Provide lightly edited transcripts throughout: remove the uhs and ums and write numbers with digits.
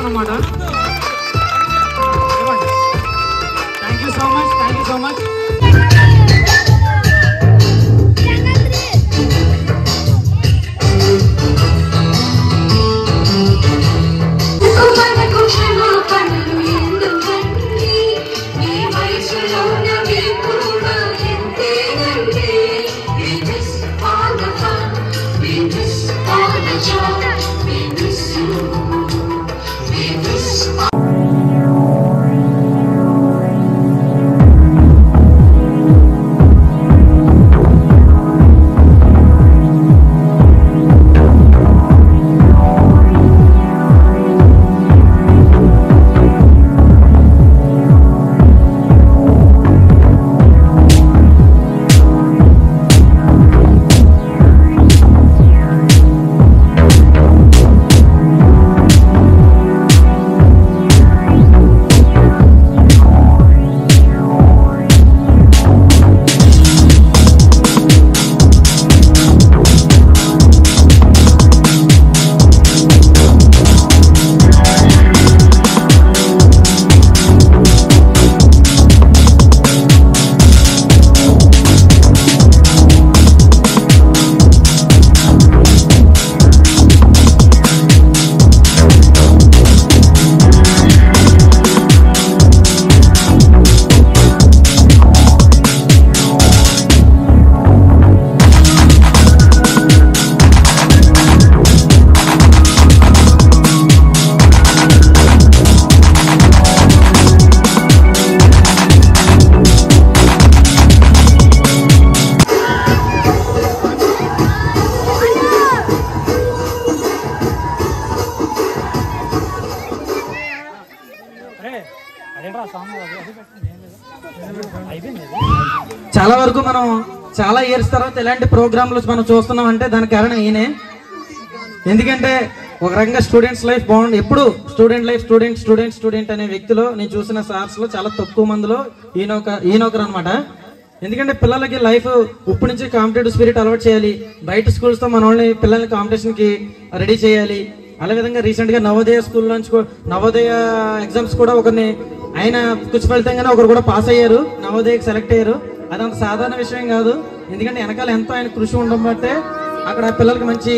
అన్నమాట. Thank you so much, thank you so much. చాలా వరకు మనం చాలా ఇయర్స్ తర్వాత ఇలాంటి ప్రోగ్రాంలు మనం చూస్తున్నాం అంటే దానికి కారణం ఈయనే. ఎందుకంటే ఒక రకంగా స్టూడెంట్స్ లైఫ్ బాగుంది. ఎప్పుడు స్టూడెంట్ లైఫ్ స్టూడెంట్ అనే వ్యక్తిలో నేను చూసిన సార్స్ లో చాలా తక్కువ మందిలో ఈయనొకరు అనమాట. ఎందుకంటే పిల్లలకి లైఫ్ ఇప్పటి నుంచి కాంపిటేటివ్ స్పిరిట్ అలవాటు చేయాలి. బయట స్కూల్స్ తో మన వాళ్ళని పిల్లల్ని కాంపిటీషన్ కి రెడీ చేయాలి. అదే విధంగా రీసెంట్ గా నవోదయ స్కూల్ నుంచి నవోదయ ఎగ్జామ్స్ కూడా ఒకరిని ఆయన కుచి ఫలితంగానే ఒకరు కూడా పాస్ అయ్యారు, నవోదయకి సెలెక్ట్ అయ్యారు. అదంత సాధారణ విషయం కాదు. ఎందుకంటే వెనకాల ఎంతో ఆయన కృషి ఉండడం బట్టే అక్కడ పిల్లలకి మంచి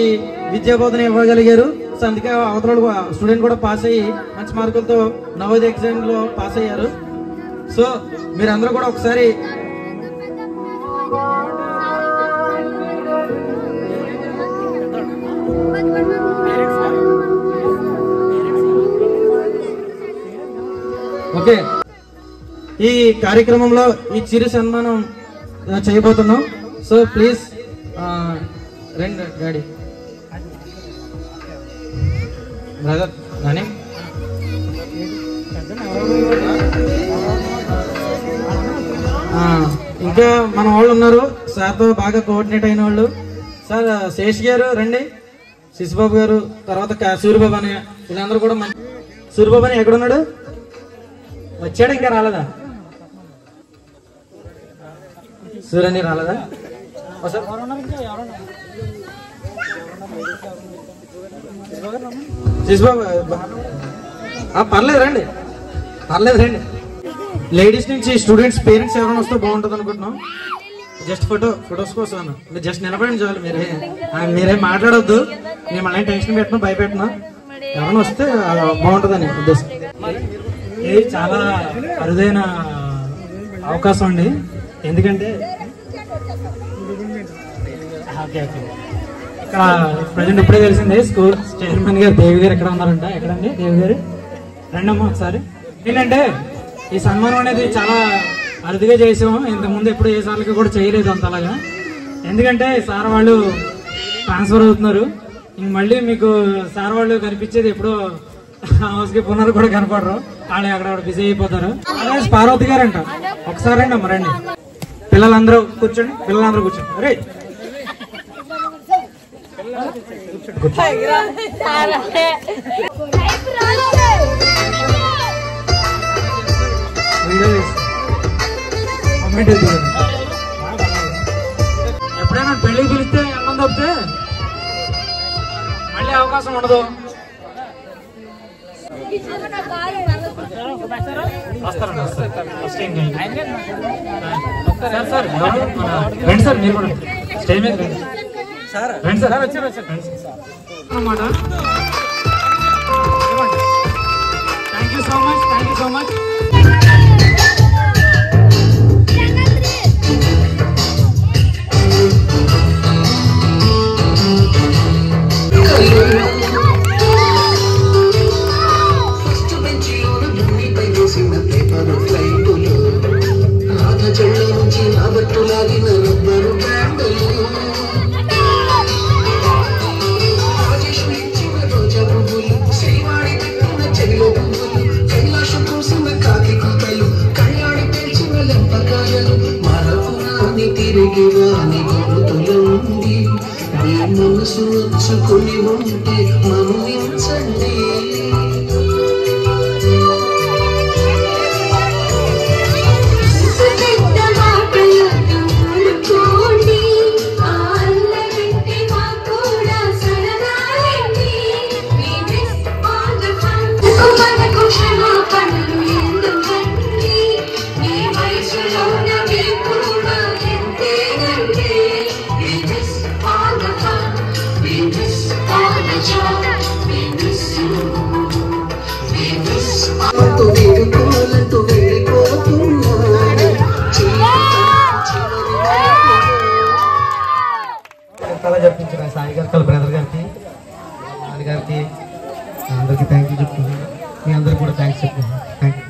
విద్యాబోధన ఇవ్వగలిగారు. సో అందుకే అవతల స్టూడెంట్ కూడా పాస్ అయ్యి మంచి మార్కులతో నవోదయ ఎగ్జామ్ లో పాస్ అయ్యారు. సో మీరందరూ కూడా ఒకసారి ఓకే, ఈ కార్యక్రమంలో ఈ చిరు సన్మానం చేయబోతున్నాం. సో ప్లీజ్ రండి డాడీ బ్రదర్ అని. ఇంకా మన వాళ్ళు ఉన్నారు సార్తో బాగా కోఆర్డినేట్ అయిన వాళ్ళు. సార్ శేష్ గారు రండి, శిశుబాబు గారు, తర్వాత సూర్యబాబు అని, వీళ్ళందరూ కూడా. సూర్యబాబు అని ఎక్కడున్నాడు? వచ్చాడు, ఇంకా రాలేదా? సూర్యని రాలేదా? పర్లేదు రండి, పర్లేదు రండి. లేడీస్ నుంచి స్టూడెంట్స్ పేరెంట్స్ ఎవరైనా వస్తే బాగుంటుంది అనుకుంటున్నాం. జస్ట్ ఫొటోస్ కోసం మీరు జస్ట్ నిలబడండి చాలు. మీరేం మాట్లాడొద్దు, మేము మళ్ళీ టెన్షన్ పెట్టినా భయపెట్టినా. ఎవరైనా వస్తే బాగుంటుందని ఉద్దేశం. ఇది చాలా అరుదైన అవకాశం అండి. ఎందుకంటే ఇక్కడ ప్రజెంట్ ఇప్పుడే తెలిసిందే స్కూల్ చైర్మన్ గారు దేవి గారు ఎక్కడ ఉన్నారంట. ఎక్కడండి దేవి గారు? రండమ్మా ఒకసారి. ఏంటంటే ఈ సన్మానం అనేది చాలా అరుదుగా చేసాము. ఇంతకుముందు ఎప్పుడు ఏ సార్లకి కూడా చేయలేదు అంతలాగా. ఎందుకంటే సార్ వాళ్ళు ట్రాన్స్ఫర్ అవుతున్నారు. ఇంక మళ్ళీ మీకు సార్ వాళ్ళు కనిపించేది ఎప్పుడో హౌస్ కి పునరు కూడా కనపడరు. వాళ్ళు అక్కడ బిజీ అయిపోతారు. అలాగే పార్వతి గారు అంట. ఒకసారి రండి అమ్మ, రండి. పిల్లలందరూ కూర్చోండి, పిల్లలందరూ కూర్చోండి. అరే ఎప్పుడైనా పెళ్లికి పిలిస్తే ఎంతమంది తప్పితే మళ్ళీ అవకాశం ఉండదు. రండి సార్ మీరు కూడా స్టేజ్ మీద రండి సార్. రండి సార్ వచ్చారు అన్నమాట. Thank you so much, thank you so much. మనసు వచ్చుకొని ఉంటే మన్నించండి. చెప్పించిన సాయి గారికి, బ్రదర్ గారికి, నాన్న గారికి అందరికి థ్యాంక్ యూ చెప్తున్నాను. మీ అందరికి కూడా థ్యాంక్స్ చెప్తున్నాను. Thank you.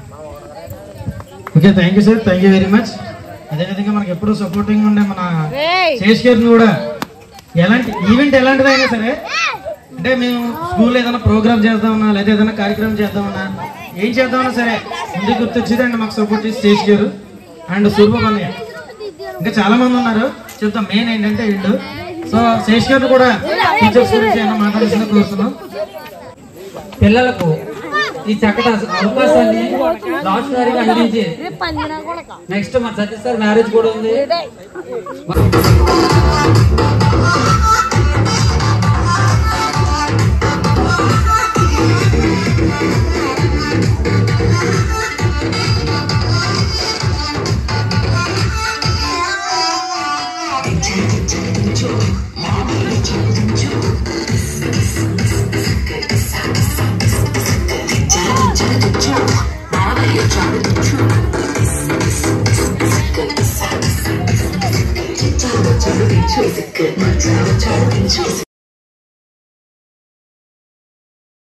Okay, thank you sir, thank you very much. అదేవిధంగా మనకి ఎప్పుడు సపోర్టింగ్ ఉండే మన శేష్ గారిని కూడా ఎలాంటి ఈవెంట్ ఎలాంటిదైనా సరే, అంటే మేము స్కూల్లో ఏదైనా ప్రోగ్రామ్ చేద్దామన్నా లేదా ఏదైనా కార్యక్రమం చేద్దామన్నా ఏం చేద్దామన్నా సరే ముందు గుర్తొచ్చేది అండి మాకు సపోర్ట్ చేసి శేష్ గారు అండ్ సూర్యబాబు. ఇంకా చాలా మంది ఉన్నారు చెప్తాం. మెయిన్ ఏంటంటే వీళ్ళు. సో శేష్ గారు కూడా టీచర్స్ గురించి ఏమైనా మాట్లాడాల్సిన కోరుతున్నాం. పిల్లలకు ఈ చక్కటి అవకాశాన్ని లాస్ట్ గారికి అందించి నెక్స్ట్ మా సతీష్ సార్ మ్యారేజ్ కూడా ఉంది. Choose a good one, choose a